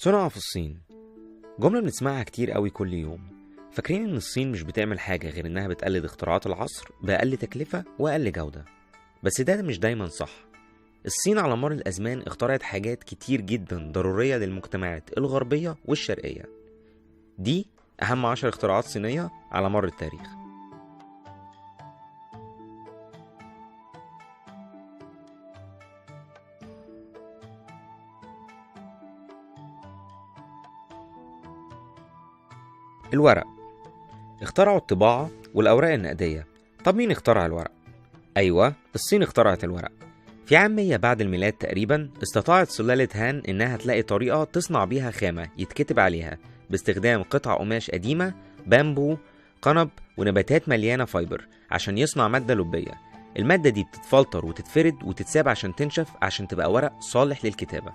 صنع في الصين. جملة بنسمعها كتير قوي كل يوم. فاكرين ان الصين مش بتعمل حاجة غير انها بتقلد اختراعات العصر بأقل تكلفة وأقل جودة. بس ده مش دايما صح. الصين على مر الأزمان اخترعت حاجات كتير جدا ضرورية للمجتمعات الغربية والشرقية. دي أهم 10 اختراعات صينية على مر التاريخ. الورق. اخترعوا الطباعة والأوراق النقدية. طب مين اخترع الورق؟ أيوة، الصين اخترعت الورق. في عام 100 بعد الميلاد تقريبا استطاعت سلالة هان إنها تلاقي طريقة تصنع بيها خامة يتكتب عليها باستخدام قطع قماش قديمة، بامبو، قنب ونباتات مليانة فايبر عشان يصنع مادة لبية. المادة دي بتتفلتر وتتفرد وتتساب عشان تنشف عشان تبقى ورق صالح للكتابة.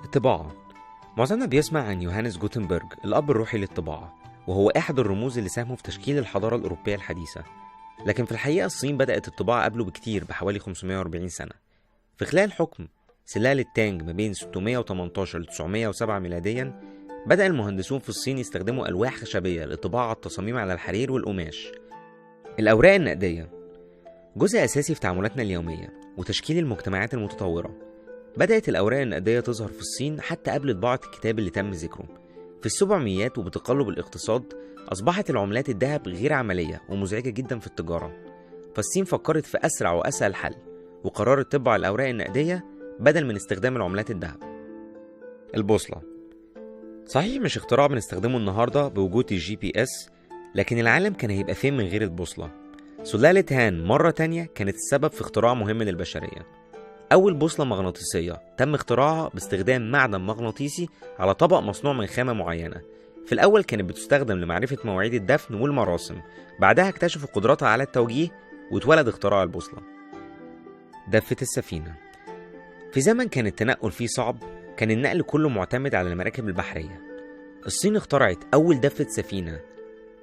الطباعة. معظمنا بيسمع عن يوهانس جوتنبرج الأب الروحي للطباعة، وهو أحد الرموز اللي ساهموا في تشكيل الحضارة الأوروبية الحديثة. لكن في الحقيقة الصين بدأت الطباعة قبله بكتير بحوالي 540 سنة. في خلال حكم سلالة تانج ما بين 618 ل 907 ميلاديا بدأ المهندسون في الصين يستخدموا ألواح خشبية لطباعة التصاميم على الحرير والقماش. الأوراق النقدية جزء أساسي في تعاملاتنا اليومية وتشكيل المجتمعات المتطورة. بدأت الأوراق النقدية تظهر في الصين حتى قبل طباعة الكتاب اللي تم ذكره. في السبعميات وبتقلب الاقتصاد أصبحت العملات الذهب غير عملية ومزعجة جدا في التجارة، فالصين فكرت في أسرع وأسهل حل وقررت تطبع الأوراق النقدية بدل من استخدام العملات الذهب. البوصلة. صحيح مش اختراع بنستخدمه النهاردة بوجود الGPS، لكن العالم كان هيبقى فين من غير البوصلة؟ سلالة هان مرة تانية كانت السبب في اختراع مهم للبشرية. أول بوصلة مغناطيسية تم اختراعها باستخدام معدن مغناطيسي على طبق مصنوع من خامة معينة. في الأول كانت بتستخدم لمعرفة مواعيد الدفن والمراسم، بعدها اكتشفوا قدرتها على التوجيه واتولد اختراع البوصلة. دفة السفينة. في زمن كان التنقل فيه صعب، كان النقل كله معتمد على المراكب البحرية. الصين اخترعت أول دفة سفينة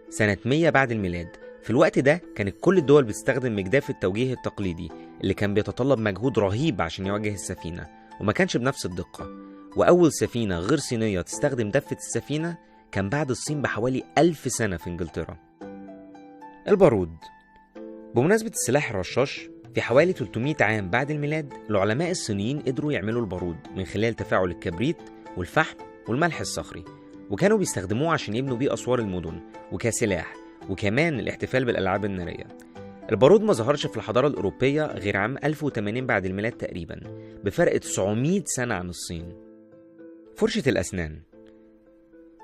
سنة 100 بعد الميلاد. في الوقت ده كانت كل الدول بتستخدم مجداف التوجيه التقليدي اللي كان بيتطلب مجهود رهيب عشان يوجه السفينة، وما كانش بنفس الدقة. وأول سفينة غير صينية تستخدم دفة السفينة كان بعد الصين بحوالي 1000 سنة في إنجلترا. البارود. بمناسبة السلاح الرشاش، في حوالي 300 عام بعد الميلاد العلماء الصينيين قدروا يعملوا البارود من خلال تفاعل الكبريت والفحم والملح الصخري، وكانوا بيستخدموه عشان يبنوا بيه أسوار المدن وكسلاح، وكمان الاحتفال بالألعاب النارية. البارود ما ظهرش في الحضارة الأوروبية غير عام 1080 بعد الميلاد تقريبا، بفرق 900 سنة عن الصين. فرشة الأسنان.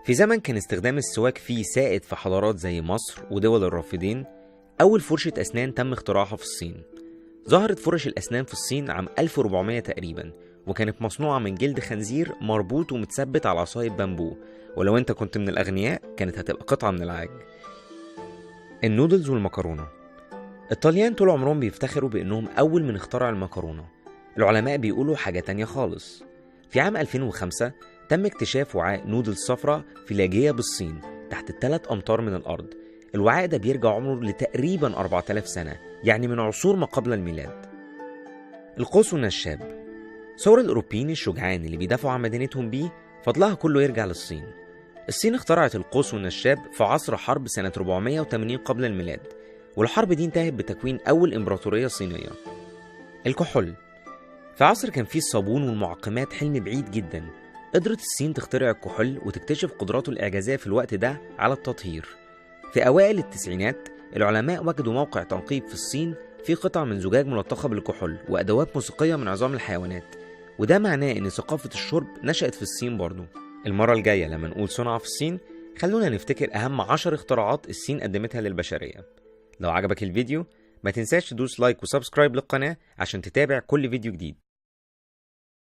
في زمن كان استخدام السواك فيه سائد في حضارات زي مصر ودول الرافدين، أول فرشة أسنان تم اختراعها في الصين. ظهرت فرش الأسنان في الصين عام 1400 تقريبا، وكانت مصنوعة من جلد خنزير مربوط ومتثبت على عصاية بامبو، ولو انت كنت من الأغنياء كانت هتبقى قطعة من العاج. النودلز والمكرونة. الطليان طول عمرهم بيفتخروا بأنهم أول من اخترع المكرونة. العلماء بيقولوا حاجة تانية خالص. في عام 2005 تم اكتشاف وعاء نودلز صفرة في لاجية بالصين تحت 3 أمتار من الأرض. الوعاء ده بيرجع عمره لتقريبا 4000 سنة، يعني من عصور ما قبل الميلاد. القوس والنشاب. صور الأوروبيين الشجعان اللي بيدافعوا عن مدينتهم بيه فضلها كله يرجع للصين. الصين اخترعت القوس والنشاب في عصر حرب سنة 480 قبل الميلاد، والحرب دي انتهت بتكوين أول إمبراطورية صينية. الكحول. في عصر كان فيه الصابون والمعقمات حلم بعيد جدا، قدرت الصين تخترع الكحول وتكتشف قدراته الإعجازية في الوقت ده على التطهير. في أوائل التسعينات العلماء وجدوا موقع تنقيب في الصين فيه قطع من زجاج ملطخة بالكحول وأدوات موسيقية من عظام الحيوانات، وده معناه إن ثقافة الشرب نشأت في الصين برضو. المرة الجاية لما نقول صنع في الصين خلونا نفتكر أهم 10 اختراعات الصين قدمتها للبشرية. لو عجبك الفيديو ما تنساش تدوس لايك وسبسكرايب للقناة عشان تتابع كل فيديو جديد.